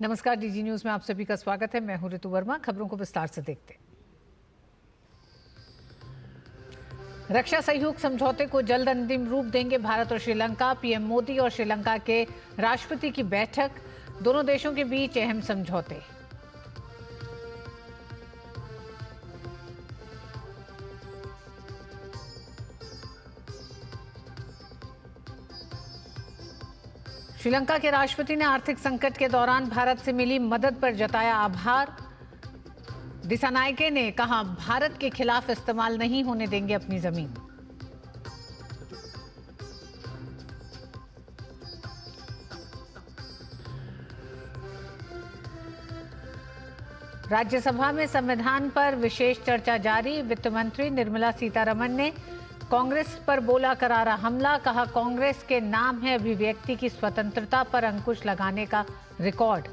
नमस्कार, DG news में आप सभी का स्वागत है। मैं हूं ऋतु वर्मा। खबरों को विस्तार से देखते हैं। रक्षा सहयोग समझौते को जल्द अंतिम रूप देंगे भारत और श्रीलंका। पीएम मोदी और श्रीलंका के राष्ट्रपति की बैठक, दोनों देशों के बीच अहम समझौते। श्रीलंका के राष्ट्रपति ने आर्थिक संकट के दौरान भारत से मिली मदद पर जताया आभार। दिसानायके ने कहा, भारत के खिलाफ इस्तेमाल नहीं होने देंगे अपनी जमीन। राज्यसभा में संविधान पर विशेष चर्चा जारी। वित्त मंत्री निर्मला सीतारमण ने कांग्रेस पर बोला करारा हमला। कहा, कांग्रेस के नाम है अभिव्यक्ति की स्वतंत्रता पर अंकुश लगाने का रिकॉर्ड।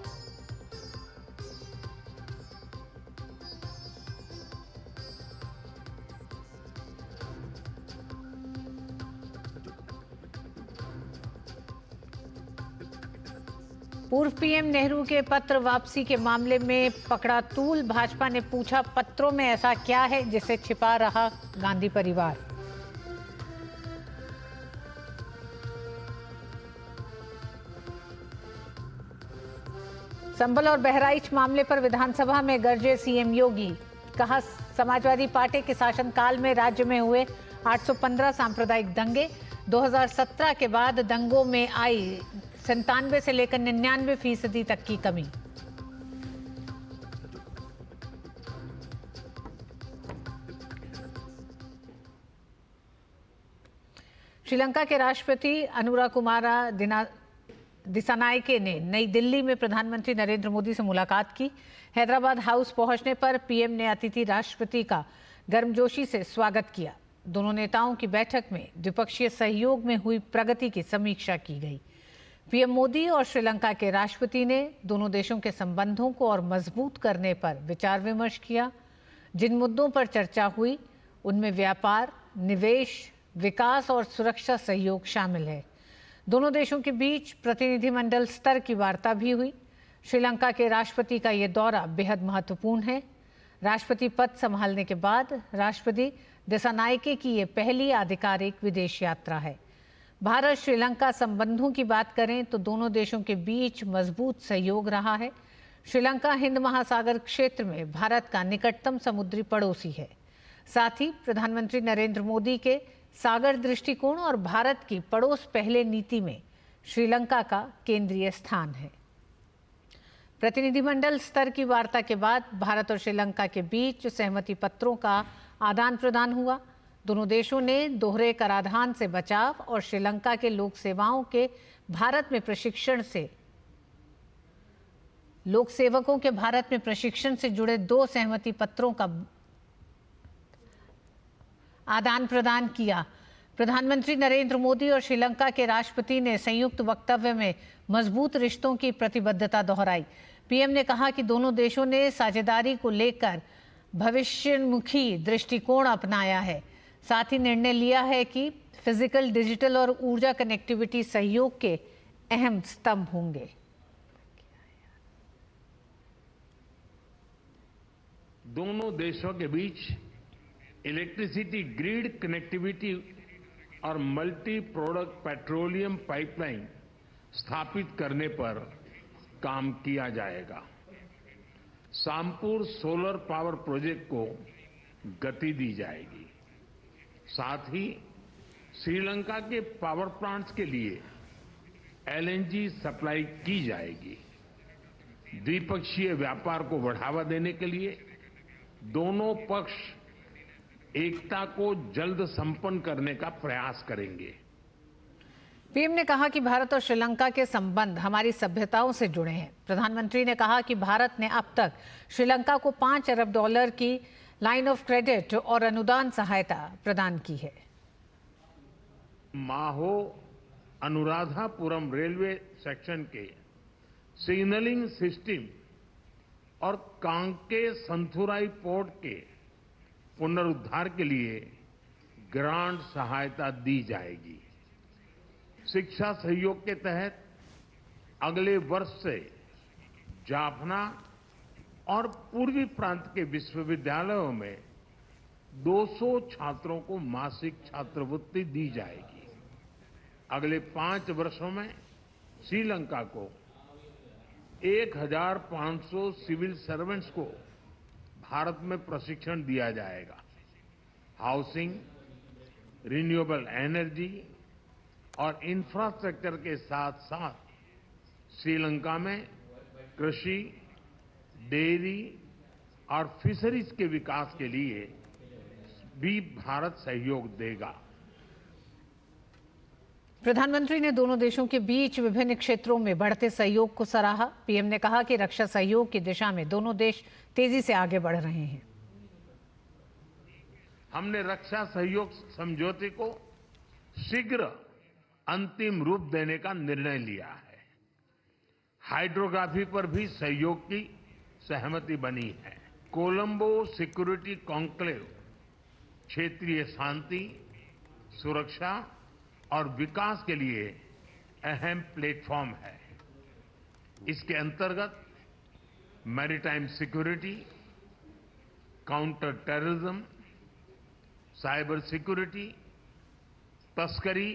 पूर्व पीएम नेहरू के पत्र वापसी के मामले में पकड़ा तूल। भाजपा ने पूछा, पत्रों में ऐसा क्या है जिसे छिपा रहा गांधी परिवार। संभल और बहराइच मामले पर विधानसभा में गरजे सीएम योगी। कहा, समाजवादी पार्टी के शासनकाल में राज्य में हुए 815 सांप्रदायिक दंगे। 2017 के बाद दंगों में आई 97 से लेकर 99% तक की कमी। श्रीलंका के राष्ट्रपति अनुराकुमारा दिसानायके ने नई दिल्ली में प्रधानमंत्री नरेंद्र मोदी से मुलाकात की। हैदराबाद हाउस पहुंचने पर पीएम ने अतिथि राष्ट्रपति का गर्मजोशी से स्वागत किया। दोनों नेताओं की बैठक में द्विपक्षीय सहयोग में हुई प्रगति की समीक्षा की गई। पीएम मोदी और श्रीलंका के राष्ट्रपति ने दोनों देशों के संबंधों को और मजबूत करने पर विचार विमर्श किया। जिन मुद्दों पर चर्चा हुई उनमें व्यापार, निवेश, विकास और सुरक्षा सहयोग शामिल है। दोनों देशों के बीच प्रतिनिधिमंडल स्तर की वार्ता भी हुई। श्रीलंका के राष्ट्रपति का यह दौरा बेहद महत्वपूर्ण है। राष्ट्रपति पद संभालने के बाद राष्ट्रपति दिसानायके की यह पहली आधिकारिक विदेश यात्रा है। भारत श्रीलंका संबंधों की बात करें तो दोनों देशों के बीच मजबूत सहयोग रहा है। श्रीलंका हिंद महासागर क्षेत्र में भारत का निकटतम समुद्री पड़ोसी है। साथ ही प्रधानमंत्री नरेंद्र मोदी के सागर दृष्टिकोण और भारत की पड़ोस पहले नीति में श्रीलंका का केंद्रीय स्थान है। प्रतिनिधिमंडल स्तर की वार्ता के बाद भारत और श्रीलंका के बीच सहमति पत्रों का आदान प्रदान हुआ। दोनों देशों ने दोहरे कराधान से बचाव और श्रीलंका के लोक सेवाओं के भारत में प्रशिक्षण से लोक सेवकों के भारत में प्रशिक्षण से जुड़े 2 सहमति पत्रों का आदान प्रदान किया। प्रधानमंत्री नरेंद्र मोदी और श्रीलंका के राष्ट्रपति ने संयुक्त वक्तव्य में मजबूत रिश्तों की प्रतिबद्धता दोहराई। पीएम ने कहा कि दोनों देशों ने साझेदारी को लेकर भविष्योन्मुखी दृष्टिकोण अपनाया है। साथ ही निर्णय लिया है कि फिजिकल, डिजिटल और ऊर्जा कनेक्टिविटी सहयोग के अहम स्तंभ होंगे। दोनों देशों के बीच इलेक्ट्रिसिटी ग्रिड कनेक्टिविटी और मल्टी प्रोडक्ट पेट्रोलियम पाइपलाइन स्थापित करने पर काम किया जाएगा। सामपुर सोलर पावर प्रोजेक्ट को गति दी जाएगी। साथ ही श्रीलंका के पावर प्लांट्स के लिए एलएनजी सप्लाई की जाएगी। द्विपक्षीय व्यापार को बढ़ावा देने के लिए दोनों पक्ष एकता को जल्द संपन्न करने का प्रयास करेंगे। पीएम ने कहा कि भारत और श्रीलंका के संबंध हमारी सभ्यताओं से जुड़े हैं। प्रधानमंत्री ने कहा कि भारत ने अब तक श्रीलंका को $5 अरब की लाइन ऑफ क्रेडिट और अनुदान सहायता प्रदान की है। माहो अनुराधापुरम रेलवे सेक्शन के सिग्नलिंग सिस्टम और कांके संथुराई पोर्ट के पुनरुद्धार के लिए ग्रांट सहायता दी जाएगी। शिक्षा सहयोग के तहत अगले वर्ष से जाफना और पूर्वी प्रांत के विश्वविद्यालयों में 200 छात्रों को मासिक छात्रवृत्ति दी जाएगी। अगले 5 वर्षों में श्रीलंका को 1500 सिविल सर्वेंट्स को भारत में प्रशिक्षण दिया जाएगा। हाउसिंग, रिन्यूएबल एनर्जी और इंफ्रास्ट्रक्चर के साथ साथ श्रीलंका में कृषि, डेयरी और फिशरीज के विकास के लिए भी भारत सहयोग देगा। प्रधानमंत्री ने दोनों देशों के बीच विभिन्न क्षेत्रों में बढ़ते सहयोग को सराहा। पीएम ने कहा कि रक्षा सहयोग की दिशा में दोनों देश तेजी से आगे बढ़ रहे हैं। हमने रक्षा सहयोग समझौते को शीघ्र अंतिम रूप देने का निर्णय लिया है। हाइड्रोग्राफी पर भी सहयोग की सहमति बनी है। कोलंबो सिक्योरिटी कॉन्क्लेव क्षेत्रीय शांति, सुरक्षा और विकास के लिए अहम प्लेटफॉर्म है। इसके अंतर्गत maritime security, counter terrorism, cyber security, तस्करी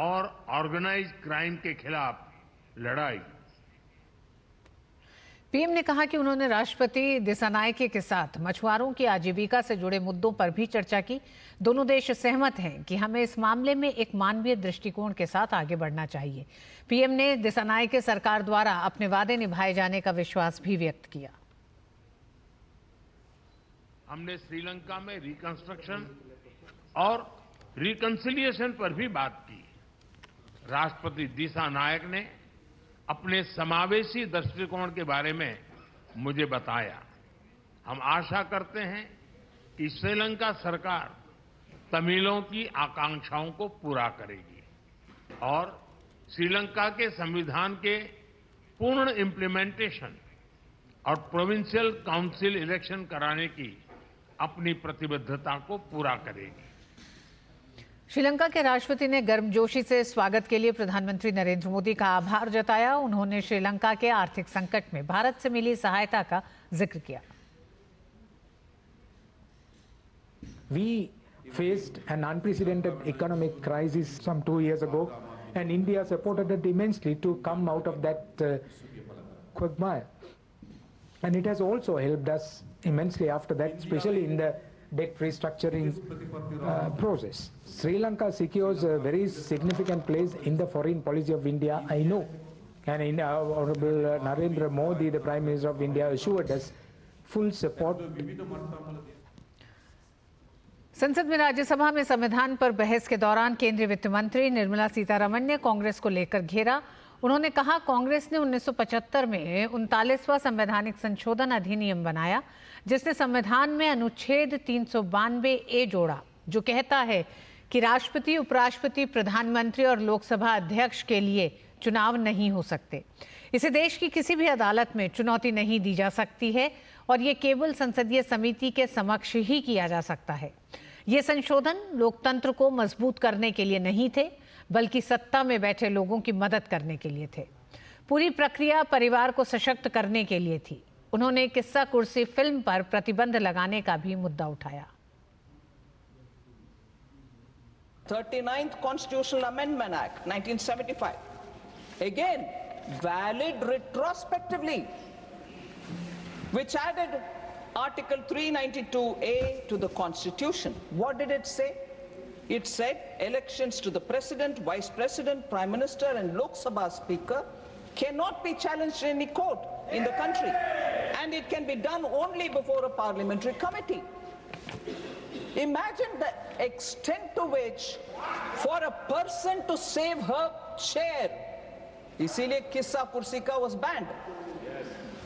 और ऑर्गेनाइज्ड क्राइम के खिलाफ लड़ाई। पीएम ने कहा कि उन्होंने राष्ट्रपति दिसानायके के साथ मछुआरों की आजीविका से जुड़े मुद्दों पर भी चर्चा की। दोनों देश सहमत हैं कि हमें इस मामले में एक मानवीय दृष्टिकोण के साथ आगे बढ़ना चाहिए। पीएम ने दिसानायके सरकार द्वारा अपने वादे निभाए जाने का विश्वास भी व्यक्त किया। हमने श्रीलंका में रिकंस्ट्रक्शन और रिकंसिलिएशन पर भी बात की। राष्ट्रपति दिसानायक ने अपने समावेशी दृष्टिकोण के बारे में मुझे बताया। हम आशा करते हैं कि श्रीलंका सरकार तमिलों की आकांक्षाओं को पूरा करेगी और श्रीलंका के संविधान के पूर्ण इम्प्लीमेंटेशन और प्रोविंशियल काउंसिल इलेक्शन कराने की अपनी प्रतिबद्धता को पूरा करेगी। श्रीलंका के राष्ट्रपति ने गर्मजोशी से स्वागत के लिए प्रधानमंत्री नरेंद्र मोदी का आभार जताया। उन्होंने श्रीलंका के आर्थिक संकट में भारत से मिली सहायता का जिक्र किया। We faced an unprecedented economic crisis some 2 years ago, and India supported it immensely to come out of that quagmire. And it has also helped us immensely after that, especially in the debt restructuring process. Sri Lanka secures a very significant place in the foreign policy of India, I know. And in Honorable Narendra Modi, the Prime Minister of India, assured us full support. संसद में राज्यसभा में संविधान पर बहस के दौरान केंद्रीय वित्त मंत्री निर्मला सीतारमण ने कांग्रेस को लेकर घेरा। उन्होंने कहा, कांग्रेस ने 1975 में 39वां संवैधानिक संशोधन अधिनियम बनाया, जिसने संविधान में अनुच्छेद 392A जोड़ा, जो कहता है कि राष्ट्रपति, उपराष्ट्रपति, प्रधानमंत्री और लोकसभा अध्यक्ष के लिए चुनाव नहीं हो सकते। इसे देश की किसी भी अदालत में चुनौती नहीं दी जा सकती है और ये केवल संसदीय समिति के समक्ष ही किया जा सकता है। ये संशोधन लोकतंत्र को मजबूत करने के लिए नहीं थे, बल्कि सत्ता में बैठे लोगों की मदद करने के लिए थे। पूरी प्रक्रिया परिवार को सशक्त करने के लिए थी। उन्होंने किस्सा कुर्सी फिल्म पर प्रतिबंध लगाने का भी मुद्दा उठाया। 39th Constitutional Amendment Act 1975, again valid retrospectively, which added Article 392A to the Constitution. What did it say? It said elections to the President, Vice President, Prime Minister and Lok Sabha Speaker cannot be challenged in any court in the country, and it can be done only before a parliamentary committee. Imagine the extent to which for a person to save her chair, इसीलिए किस्सा कुर्सी का was banned.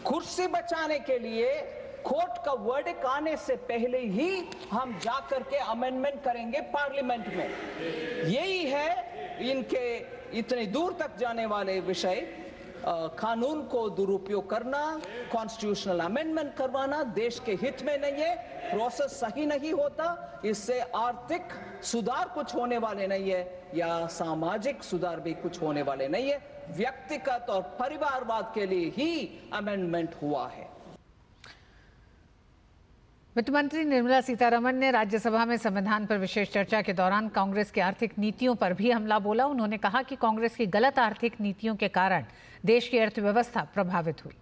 कुर्सी बचाने के लिए court का verdict आने से पहले ही हम जाकर के अमेंडमेंट करेंगे पार्लियामेंट में। यही है इनके इतने दूर तक जाने वाले विषय कानून को दुरुपयोग करना, कॉन्स्टिट्यूशनल अमेंडमेंट करवाना देश के हित में नहीं है, प्रोसेस सही नहीं होता, इससे आर्थिक सुधार कुछ होने वाले नहीं है या सामाजिक सुधार भी कुछ होने वाले नहीं है। व्यक्तिगत और परिवारवाद के लिए ही अमेंडमेंट हुआ है। वित्त मंत्री निर्मला सीतारमण ने राज्यसभा में संविधान पर विशेष चर्चा के दौरान कांग्रेस की आर्थिक नीतियों पर भी हमला बोला। उन्होंने कहा कि कांग्रेस की गलत आर्थिक नीतियों के कारण देश की अर्थव्यवस्था प्रभावित हुई।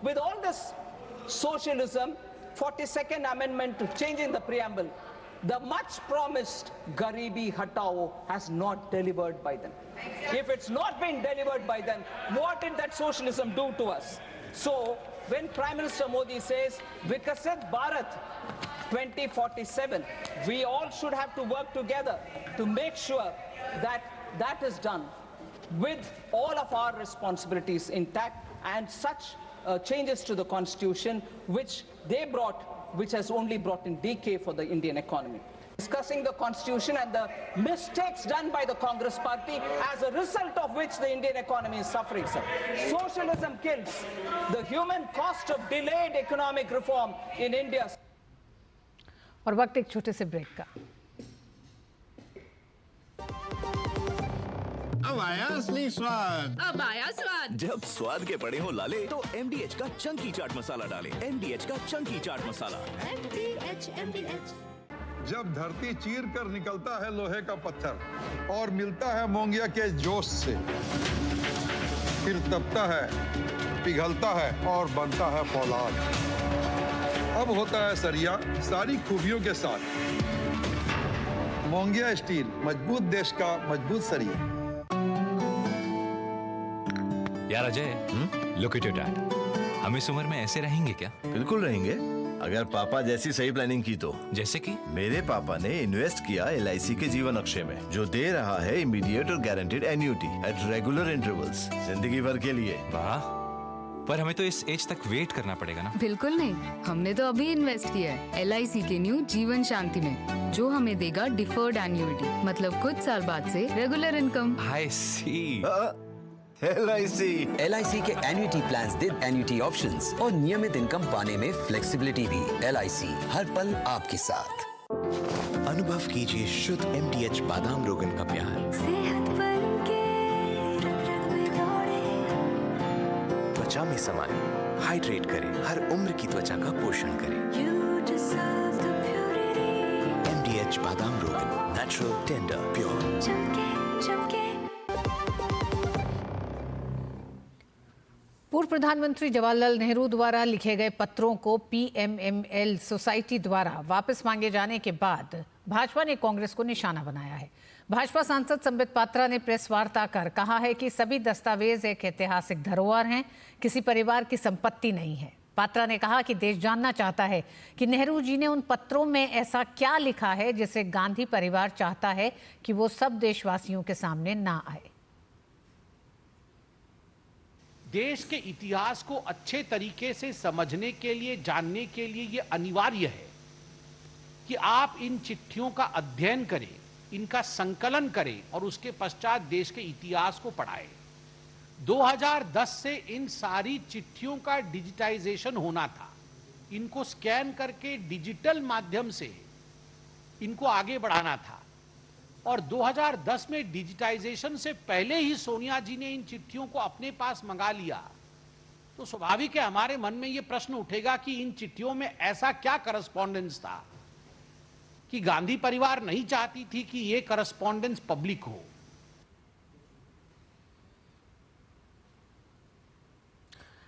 With all this socialism, 42nd amendment to changing the preamble, the much promised Garibi Hatao has not delivered by them. If it's not been delivered by them, what did that socialism do to us? So when Prime Minister Modi says Vikasit Bharat 2047, we all should have to work together to make sure that that is done with all of our responsibilities intact, and such changes to the constitution which they brought, which has only brought in decay for the Indian economy. Discussing the constitution and the mistakes done by the Congress party, as a result of which the Indian economy is suffering, sir. Socialism kills. The human cost of delayed economic reform in India. और वक्त एक छोटे से break का। अब आया असली स्वाद। अब आया स्वाद। जब स्वाद के पड़े हो लाले तो MDH का चंकी चाट मसाला डालें। MDH का चंकी चाट मसाला। MDH। जब धरती चीर कर निकलता है लोहे का पत्थर और मिलता है मोंगिया के जोश से, फिर तपता है, पिघलता है और बनता है फौलाद। अब होता है सरिया सारी खूबियों के साथ। मोंगिया स्टील, मजबूत देश का मजबूत सरिया। यार Ajay, look at your dad. हम इस उम्र में ऐसे रहेंगे क्या? बिल्कुल रहेंगे, अगर पापा जैसी सही प्लानिंग की तो। जैसे कि मेरे पापा ने इन्वेस्ट किया LIC के जीवन अक्षय में, जो दे रहा है इमीडिएट और guaranteed annuity at regular intervals, जिंदगी भर के लिए। वाह, पर हमें तो इस एज तक वेट करना पड़ेगा ना? बिल्कुल नहीं, हमने तो अभी इन्वेस्ट किया है LIC के न्यू जीवन शांति में, जो हमें देगा डिफर्ड एन्युटी, मतलब कुछ साल बाद से रेगुलर इनकम। आई सी। LIC के एन्युटी प्लान्स दे एन्युटी ऑप्शंस और नियमित इनकम पाने में फ्लेक्सिबिलिटी भी। LIC, हर पल आपके साथ। अनुभव कीजिए शुद्ध MDH बादाम रोगन का प्यार। सेहत बनके रग-रग में दौड़े। त्वचा में समाए, हाइड्रेट करे, हर उम्र की त्वचा का पोषण करे। You deserve the purity। MDH बादाम रोगन, नेचुरल, टेंडर, प्योर। चमके चमके। पूर्व प्रधानमंत्री जवाहरलाल नेहरू द्वारा लिखे गए पत्रों को PMML सोसाइटी द्वारा वापस मांगे जाने के बाद भाजपा ने कांग्रेस को निशाना बनाया है। भाजपा सांसद संबित पात्रा ने प्रेस वार्ता कर कहा है कि सभी दस्तावेज एक ऐतिहासिक धरोहर हैं, किसी परिवार की संपत्ति नहीं है। पात्रा ने कहा कि देश जानना चाहता है कि नेहरू जी ने उन पत्रों में ऐसा क्या लिखा है जिसे गांधी परिवार चाहता है कि वो सब देशवासियों के सामने ना आए। देश के इतिहास को अच्छे तरीके से समझने के लिए, जानने के लिए ये अनिवार्य है कि आप इन चिट्ठियों का अध्ययन करें, इनका संकलन करें और उसके पश्चात देश के इतिहास को पढ़ाएं। 2010 से इन सारी चिट्ठियों का डिजिटाइजेशन होना था, इनको स्कैन करके डिजिटल माध्यम से इनको आगे बढ़ाना था, और 2010 में डिजिटाइजेशन से पहले ही सोनिया जी ने इन चिट्ठियों को अपने पास मंगा लिया। तो स्वाभाविक है हमारे मन में यह प्रश्न उठेगा कि इन चिट्ठियों में ऐसा क्या करस्पॉन्डेंस था कि गांधी परिवार नहीं चाहती थी कि यह करस्पॉन्डेंस पब्लिक हो।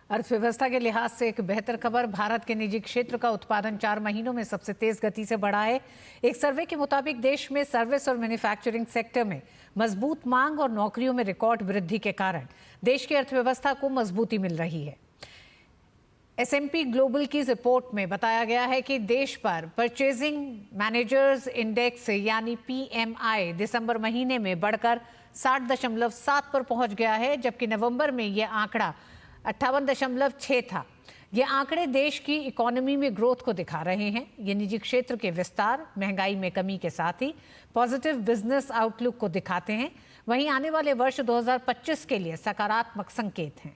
अर्थव्यवस्था के लिहाज से एक बेहतर खबर, भारत के निजी क्षेत्र का उत्पादन 4 महीनों में सबसे तेज गति से बढ़ा है। एक सर्वे के मुताबिक देश में सर्विस और मैन्युफैक्चरिंग सेक्टर में मजबूत मांग और नौकरियों में रिकॉर्ड वृद्धि के कारण देश की अर्थव्यवस्था को मजबूती मिल रही है। S&P ग्लोबल की रिपोर्ट में बताया गया है कि देश पर परचेजिंग मैनेजर्स इंडेक्स यानी PMI दिसंबर महीने में बढ़कर 60.7 पर पहुंच गया है, जबकि नवंबर में यह आंकड़ा 58.6 था। ये आंकड़े देश की इकोनॉमी में ग्रोथ को दिखा रहे हैं। ये निजी क्षेत्र के विस्तार, महंगाई में कमी के साथ ही पॉजिटिव बिजनेस आउटलुक को दिखाते हैं। वहीं आने वाले वर्ष 2025 के लिए सकारात्मक संकेत हैं।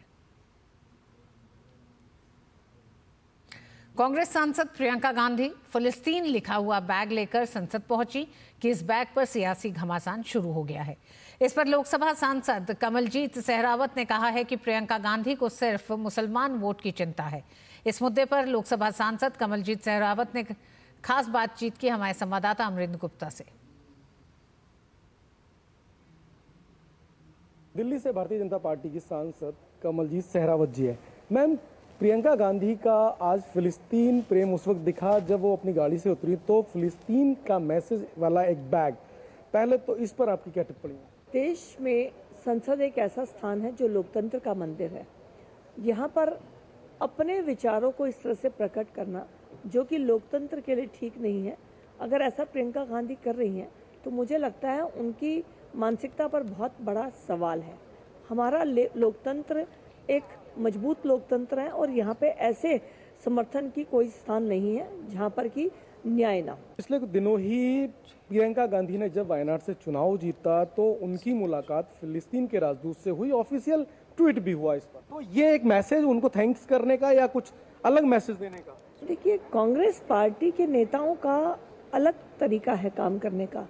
कांग्रेस सांसद प्रियंका गांधी फिलिस्तीन लिखा हुआ बैग लेकर संसद पहुंची कि इस बैग पर सियासी घमासान शुरू हो गया है। इस पर लोकसभा सांसद कमलजीत सहरावत ने कहा है कि प्रियंका गांधी को सिर्फ मुसलमान वोट की चिंता है। इस मुद्दे पर लोकसभा सांसद कमलजीत सहरावत ने खास बातचीत की हमारे संवाददाता अमरिंदर गुप्ता से। दिल्ली से भारतीय जनता पार्टी की सांसद कमलजीत सहरावत जी है। मैम, प्रियंका गांधी का आज फिलिस्तीन प्रेम उस वक्त दिखा जब वो अपनी गाड़ी से उतरी तो फिलिस्तीन का मैसेज वाला एक बैग। पहले तो इस पर आपकी क्या टिप्पणी है? देश में संसद एक ऐसा स्थान है जो लोकतंत्र का मंदिर है। यहाँ पर अपने विचारों को इस तरह से प्रकट करना जो कि लोकतंत्र के लिए ठीक नहीं है। अगर ऐसा प्रियंका गांधी कर रही हैं तो मुझे लगता है उनकी मानसिकता पर बहुत बड़ा सवाल है। हमारा लोकतंत्र एक मजबूत लोकतंत्र है और यहाँ पे ऐसे समर्थन की कोई स्थान नहीं है जहाँ पर कि न्याय ना। पिछले दिनों ही प्रियंका गांधी ने जब वायनाड से चुनाव जीता तो उनकी मुलाकात फिलिस्तीन के राजदूत से हुई। ऑफिशियल ट्वीट भी हुआ इस पर। तो ये एक मैसेज उनको थैंक्स करने का या कुछ अलग मैसेज देने का? देखिए, कांग्रेस पार्टी के नेताओं का अलग तरीका है काम करने का।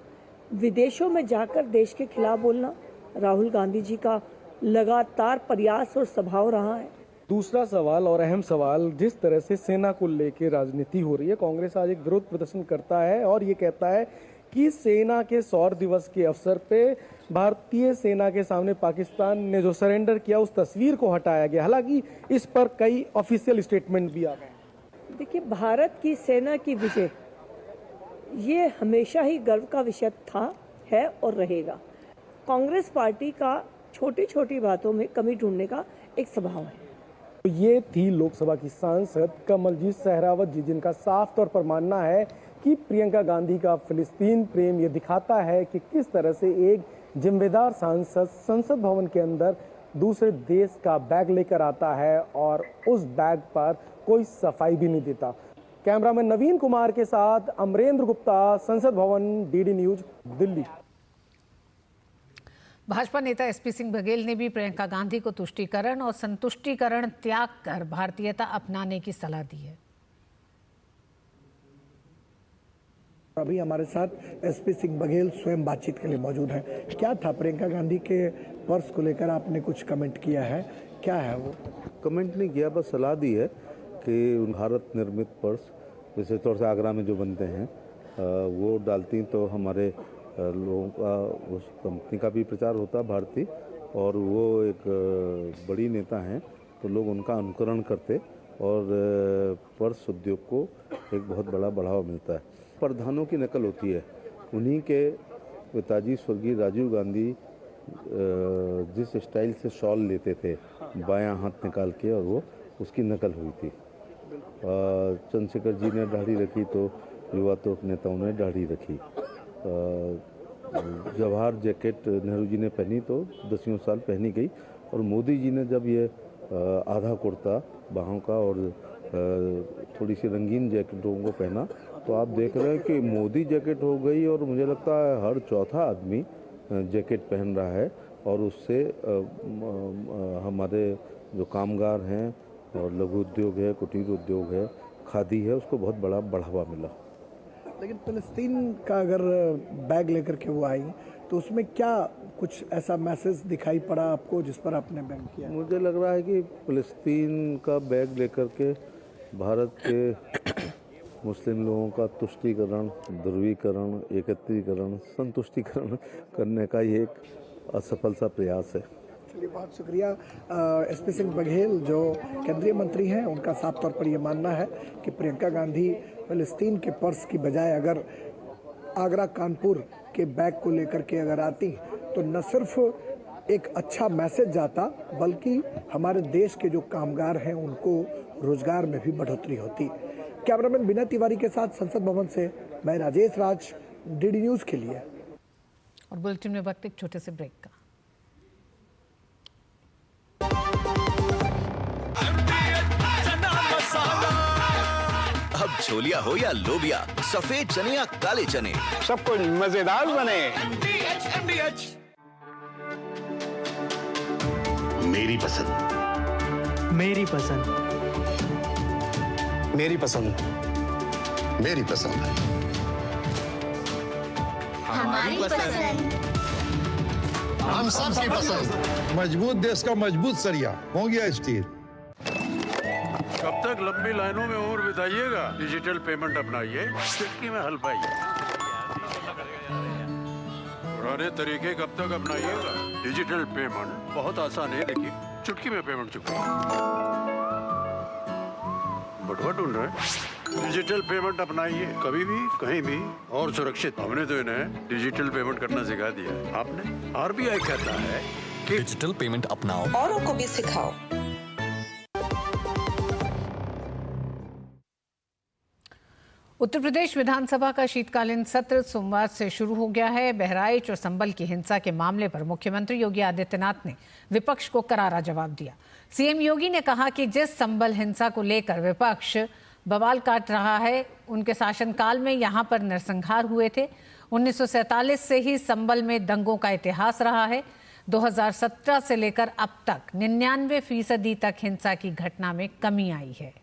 विदेशों में जाकर देश के खिलाफ बोलना राहुल गांधी जी का लगातार प्रयास और स्वभाव रहा है। दूसरा सवाल और अहम सवाल, जिस तरह से सेना को लेकर राजनीति हो रही है, कांग्रेस आज एक विरोध प्रदर्शन करता है और ये कहता है कि सेना के 100 दिवस के अवसर पे भारतीय सेना के सामने पाकिस्तान ने जो सरेंडर किया उस तस्वीर को हटाया गया। हालांकि इस पर कई ऑफिशियल स्टेटमेंट भी आ गए। देखिए, भारत की सेना की विजय ये हमेशा ही गर्व का विषय था, है और रहेगा। कांग्रेस पार्टी का छोटी छोटी बातों में कमी ढूंढने का एक स्वभाव है। तो ये थी लोकसभा की सांसद कमलजीत सहरावत जी, जिनका साफ तौर पर मानना है कि प्रियंका गांधी का फिलिस्तीन प्रेम ये दिखाता है कि किस तरह से एक जिम्मेदार सांसद संसद भवन के अंदर दूसरे देश का बैग लेकर आता है और उस बैग पर कोई सफाई भी नहीं देता। कैमरामैन नवीन कुमार के साथ अमरेंद्र गुप्ता, संसद भवन, डीडी न्यूज, दिल्ली। भाजपा नेता एसपी सिंह बघेल ने भी प्रियंका गांधी को तुष्टीकरण और संतुष्टीकरण त्याग कर भारतीयता अपनाने की सलाह दी है। अभी हमारे साथ एसपी सिंह बघेल स्वयं बातचीत के लिए मौजूद हैं। क्या था प्रियंका गांधी के पर्स को लेकर आपने कुछ कमेंट किया है, क्या है वो? कमेंट नहीं किया, बस सलाह दी है कि भारत निर्मित पर्स विशेष तौर से आगरा में जो बनते हैं वो डालती तो हमारे लोगों का, उस कंपनी का भी प्रचार होता भारतीय, और वो एक बड़ी नेता हैं तो लोग उनका अनुकरण करते और पर्स उद्योग को एक बहुत बड़ा बढ़ावा मिलता है। प्रधानों की नकल होती है। उन्हीं के पिताजी स्वर्गीय राजीव गांधी जिस स्टाइल से शॉल लेते थे बायां हाथ निकाल के, और वो उसकी नकल हुई थी। चंद्रशेखर जी ने दाढ़ी रखी तो युवा तो नेताओं ने दाढ़ी रखी। जवाहर जैकेट नेहरू जी ने पहनी तो 10 साल पहनी गई, और मोदी जी ने जब ये आधा कुर्ता बाहों का और थोड़ी सी रंगीन जैकेटों को पहना तो आप देख रहे हैं कि मोदी जैकेट हो गई, और मुझे लगता है हर चौथा आदमी जैकेट पहन रहा है, और उससे हमारे जो कामगार हैं और लघु उद्योग है, कुटीर उद्योग है, खादी है, उसको बहुत बड़ा बढ़ावा मिला। लेकिन फिलिस्तीन का अगर बैग लेकर के वो आई तो उसमें क्या कुछ ऐसा मैसेज दिखाई पड़ा आपको जिस पर आपने बैंक किया? मुझे लग रहा है कि फिलिस्तीन का बैग लेकर के भारत के मुस्लिम लोगों का तुष्टीकरण, ध्रुवीकरण, एकत्रीकरण, संतुष्टीकरण करने का ये एक असफल सा प्रयास है। चलिए, बहुत शुक्रिया। एसपी सिंह बघेल जो केंद्रीय मंत्री हैं, उनका साफ तौर पर ये मानना है कि प्रियंका गांधी फिलिस्तीन के पर्स की बजाय अगर आगरा कानपुर के बैग को लेकर के अगर आती तो न सिर्फ एक अच्छा मैसेज जाता बल्कि हमारे देश के जो कामगार हैं उनको रोजगार में भी बढ़ोतरी होती। कैमरामैन बिना तिवारी के साथ संसद भवन से मैं राजेश राज, डीडी न्यूज के लिए। और बुलेटिन में वक्त एक छोटे से ब्रेक का। छोलिया हो या लोबिया, सफेद चने या काले चने, सब कुछ मजेदार बने। मेरी पसंद, मेरी पसंद, मेरी पसंद, मेरी पसंद, हमारी पसंद, हम सबकी पसंद। मजबूत देश का मजबूत सरिया मोंगिया स्टील। कब तक लंबी लाइनों में उम्र बिताइएगा? डिजिटल पेमेंट अपनाइए, चुटकी में हल पाइए। पुराने तरीके कब तक अपनाइएगा? डिजिटल पेमेंट बहुत आसान है, लेकिन चुटकी में पेमेंट चुका। बटुआ ढूंढ रहे हैं? डिजिटल पेमेंट अपनाइए, कभी भी कहीं भी और सुरक्षित। हमने तो इन्हें डिजिटल पेमेंट करना सिखा दिया। आपने? आरबीआई कहता है कि डिजिटल पेमेंट अपनाओ, औरों को भी सिखाओ। उत्तर प्रदेश विधानसभा का शीतकालीन सत्र सोमवार से शुरू हो गया है। बहराइच और संबल की हिंसा के मामले पर मुख्यमंत्री योगी आदित्यनाथ ने विपक्ष को करारा जवाब दिया। सीएम योगी ने कहा कि जिस संबल हिंसा को लेकर विपक्ष बवाल काट रहा है, उनके शासनकाल में यहां पर नरसंहार हुए थे। 1947 से ही संबल में दंगों का इतिहास रहा है। 2017 से लेकर अब तक 99% तक हिंसा की घटना में कमी आई है।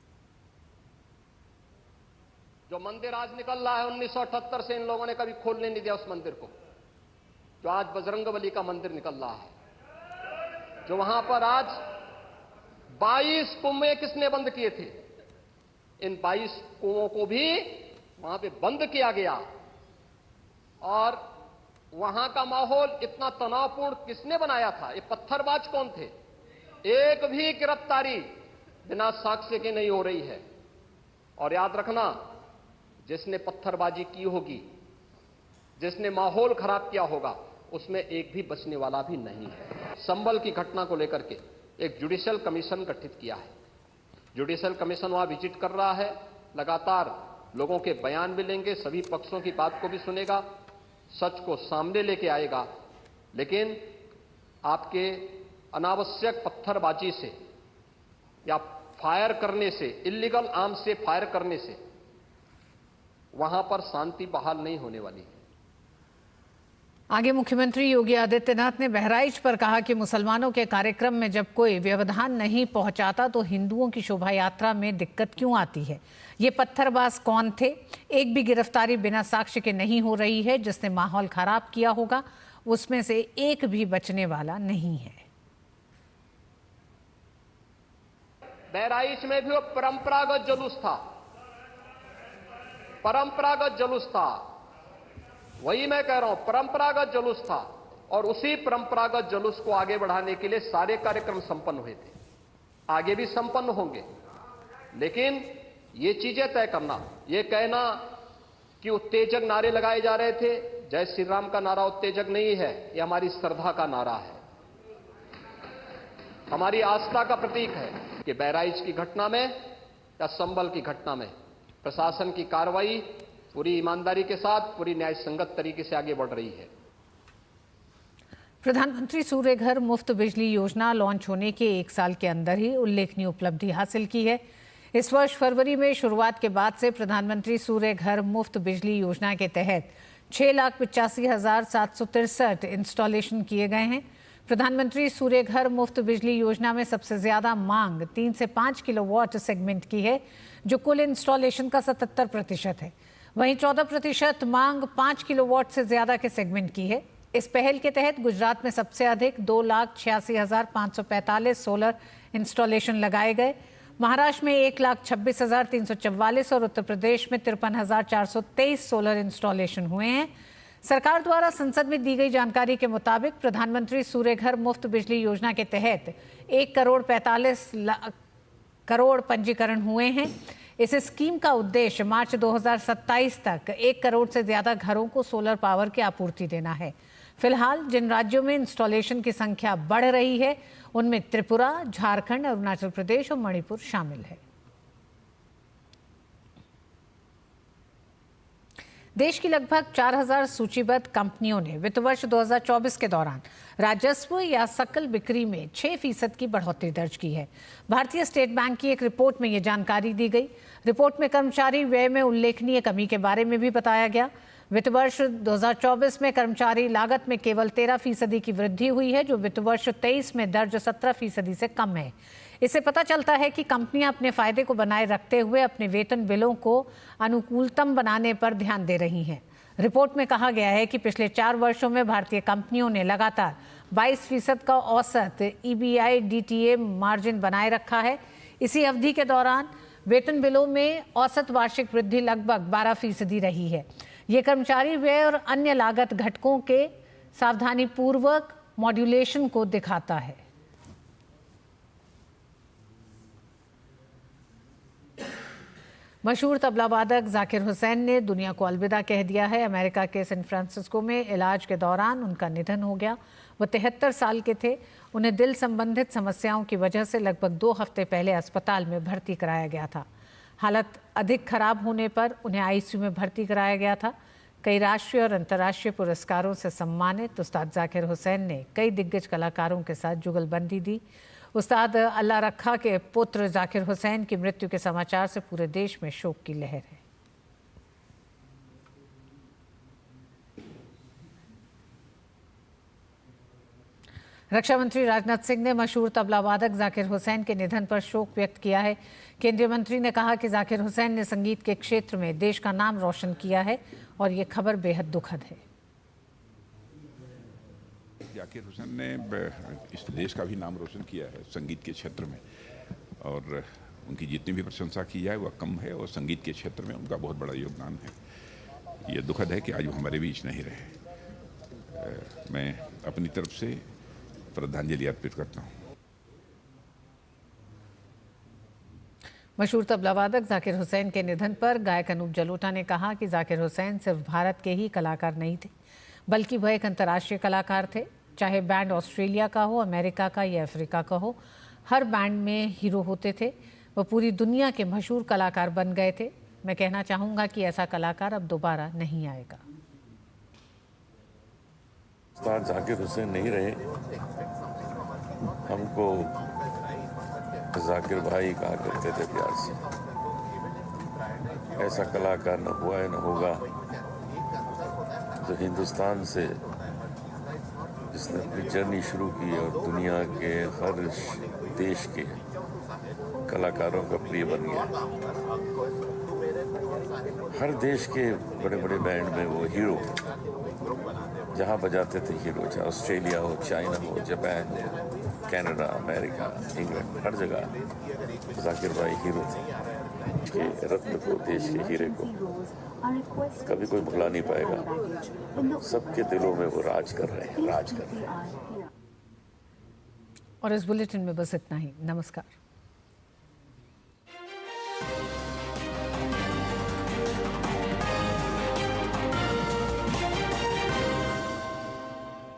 जो मंदिर आज निकल रहा है 1978 से इन लोगों ने कभी खोलने नहीं दिया उस मंदिर को, जो आज बजरंगबली का मंदिर निकल रहा है, जो वहां पर आज 22 कुएं किसने बंद किए थे, इन 22 कुओं को भी वहां पे बंद किया गया। और वहां का माहौल इतना तनावपूर्ण किसने बनाया था? ये पत्थरबाज कौन थे? एक भी गिरफ्तारी बिना साक्ष्य के नहीं हो रही है। और याद रखना, जिसने पत्थरबाजी की होगी, जिसने माहौल खराब किया होगा, उसमें एक भी बचने वाला भी नहीं है। संबल की घटना को लेकर के एक जुडिशियल कमीशन गठित किया है। जुडिशियल कमीशन वहां विजिट कर रहा है, लगातार लोगों के बयान भी लेंगे, सभी पक्षों की बात को भी सुनेगा, सच को सामने लेके आएगा। लेकिन आपके अनावश्यक पत्थरबाजी से या फायर करने से, इल्लीगल आर्म से फायर करने से वहां पर शांति बहाल नहीं होने वाली है। आगे मुख्यमंत्री योगी आदित्यनाथ ने बहराइच पर कहा कि मुसलमानों के कार्यक्रम में जब कोई व्यवधान नहीं पहुंचाता तो हिंदुओं की शोभा यात्रा में दिक्कत क्यों आती है? ये पत्थरबाज कौन थे? एक भी गिरफ्तारी बिना साक्ष्य के नहीं हो रही है। जिसने माहौल खराब किया होगा उसमें से एक भी बचने वाला नहीं है। बहराइच में भी वो परंपरागत जुलूस था, परंपरागत जुलूस था, वही मैं कह रहा हूं, परंपरागत जुलूस था। और उसी परंपरागत जुलूस को आगे बढ़ाने के लिए सारे कार्यक्रम संपन्न हुए थे, आगे भी संपन्न होंगे। लेकिन ये चीजें तय करना, ये कहना कि उत्तेजक नारे लगाए जा रहे थे, जय श्री राम का नारा उत्तेजक नहीं है, ये हमारी श्रद्धा का नारा है, हमारी आस्था का प्रतीक है कि बहराइच की घटना में या संबल की घटना में प्रशासन की कार्रवाई पूरी ईमानदारी के साथ, पूरी न्याय संगत तरीके से आगे बढ़ रही है। प्रधानमंत्री सूर्य घर मुफ्त बिजली योजना लॉन्च होने के 1 साल के अंदर ही उल्लेखनीय उपलब्धि हासिल की है। इस वर्ष फरवरी में शुरुआत के बाद से प्रधानमंत्री सूर्य घर मुफ्त बिजली योजना के तहत 6,85,763 इंस्टॉलेशन किए गए हैं। प्रधानमंत्री सूर्य घर मुफ्त बिजली योजना में सबसे ज्यादा मांग 3 से 5 किलोवाट सेगमेंट की है, जो कुल इंस्टॉलेशन का 77% है। वहीं 14% मांग 5 किलोवाट से ज्यादा के सेगमेंट की है। इस पहल के तहत गुजरात में सबसे अधिक 2,86,545 सोलर इंस्टॉलेशन लगाए गए। महाराष्ट्र में 1,26,344 और उत्तर प्रदेश में 53,423 सोलर इंस्टॉलेशन हुए हैं। सरकार द्वारा संसद में दी गई जानकारी के मुताबिक प्रधानमंत्री सूर्य घर मुफ्त बिजली योजना के तहत 1,45 करोड़ पंजीकरण हुए हैं। इस स्कीम का उद्देश्य मार्च 2027 तक 1 करोड़ से ज्यादा घरों को सोलर पावर की आपूर्ति देना है। फिलहाल जिन राज्यों में इंस्टॉलेशन की संख्या बढ़ रही है, उनमें त्रिपुरा, झारखंड, अरुणाचल प्रदेश और मणिपुर शामिल है। देश की लगभग 4000 सूचीबद्ध कंपनियों ने वित्त वर्ष 2024 के दौरान राजस्व या सकल बिक्री में 6% की बढ़ोतरी दर्ज की है। भारतीय स्टेट बैंक की एक रिपोर्ट में ये जानकारी दी गई। रिपोर्ट में कर्मचारी व्यय में उल्लेखनीय कमी के बारे में भी बताया गया। वित्त वर्ष 2024 में कर्मचारी लागत में केवल 13% की वृद्धि हुई है, जो वित्त वर्ष 23 में दर्ज 17% से कम है। इससे पता चलता है कि कंपनियां अपने फायदे को बनाए रखते हुए अपने वेतन बिलों को अनुकूलतम बनाने पर ध्यान दे रही हैं। रिपोर्ट में कहा गया है कि पिछले 4 वर्षों में भारतीय कंपनियों ने लगातार 22% का औसत EBITDA मार्जिन बनाए रखा है। इसी अवधि के दौरान वेतन बिलों में औसत वार्षिक वृद्धि लगभग 12% रही है। ये कर्मचारी व्यय और अन्य लागत घटकों के सावधानीपूर्वक मॉड्यूलेशन को दिखाता है। मशहूर तबला वादक जाकिर हुसैन ने दुनिया को अलविदा कह दिया है। अमेरिका के सैन फ्रांसिस्को में इलाज के दौरान उनका निधन हो गया। वो 73 साल के थे। उन्हें दिल संबंधित समस्याओं की वजह से लगभग 2 हफ्ते पहले अस्पताल में भर्ती कराया गया था। हालत अधिक खराब होने पर उन्हें आईसीयू में भर्ती कराया गया था। कई राष्ट्रीय और अंतर्राष्ट्रीय पुरस्कारों से सम्मानित उस्ताद जाकिर हुसैन ने कई दिग्गज कलाकारों के साथ जुगलबंदी दी। उस्ताद अल्लाह रखा के पुत्र जाकिर हुसैन की मृत्यु के समाचार से पूरे देश में शोक की लहर है। रक्षा मंत्री राजनाथ सिंह ने मशहूर तबला वादक जाकिर हुसैन के निधन पर शोक व्यक्त किया है। केंद्रीय मंत्री ने कहा कि जाकिर हुसैन ने संगीत के क्षेत्र में देश का नाम रोशन किया है और ये खबर बेहद दुखद है। जाकिर हुसैन ने इस देश का भी नाम रोशन किया है संगीत के क्षेत्र में, और उनकी जितनी भी प्रशंसा की जाए वह कम है, और संगीत के क्षेत्र में उनका बहुत बड़ा योगदान है। ये दुखद है कि आज वो हमारे बीच नहीं रहे। मैं अपनी तरफ से श्रद्धांजलि अर्पित करता हूँ। मशहूर तबला वादक जाकिर हुसैन के निधन पर गायक अनूप जलोटा ने कहा कि जाकिर हुसैन सिर्फ भारत के ही कलाकार नहीं थे, बल्कि वह एक अंतर्राष्ट्रीय कलाकार थे। चाहे बैंड ऑस्ट्रेलिया का हो, अमेरिका का या अफ्रीका का हो, हर बैंड में हीरो होते थे। वह पूरी दुनिया के मशहूर कलाकार बन गए थे। मैं कहना चाहूँगा कि ऐसा कलाकार अब दोबारा नहीं आएगा। उस्ताद जाकिर हुसैन नहीं रहे, हमको जाकिर भाई कहा करते थे प्यार से। ऐसा कलाकार न हुआ है न होगा जो हिंदुस्तान से जिसने अपनी जर्नी शुरू की और दुनिया के हर देश के कलाकारों का प्रिय बन गया। हर देश के बड़े बड़े बैंड में वो हीरो, जहाँ बजाते थे हीरो, चाहे ऑस्ट्रेलिया हो, चाइना हो, जापान हो, कनाडा, अमेरिका, इंग्लैंड, हर जगह जाकिर भाई हीरो थे। के रत्न को, देश के हीरे को कभी कोई भुला नहीं पाएगा। सबके दिलों में वो राज कर रहे हैं, राज कर रहे हैं। और इस बुलेटिन में बस इतना ही। नमस्कार।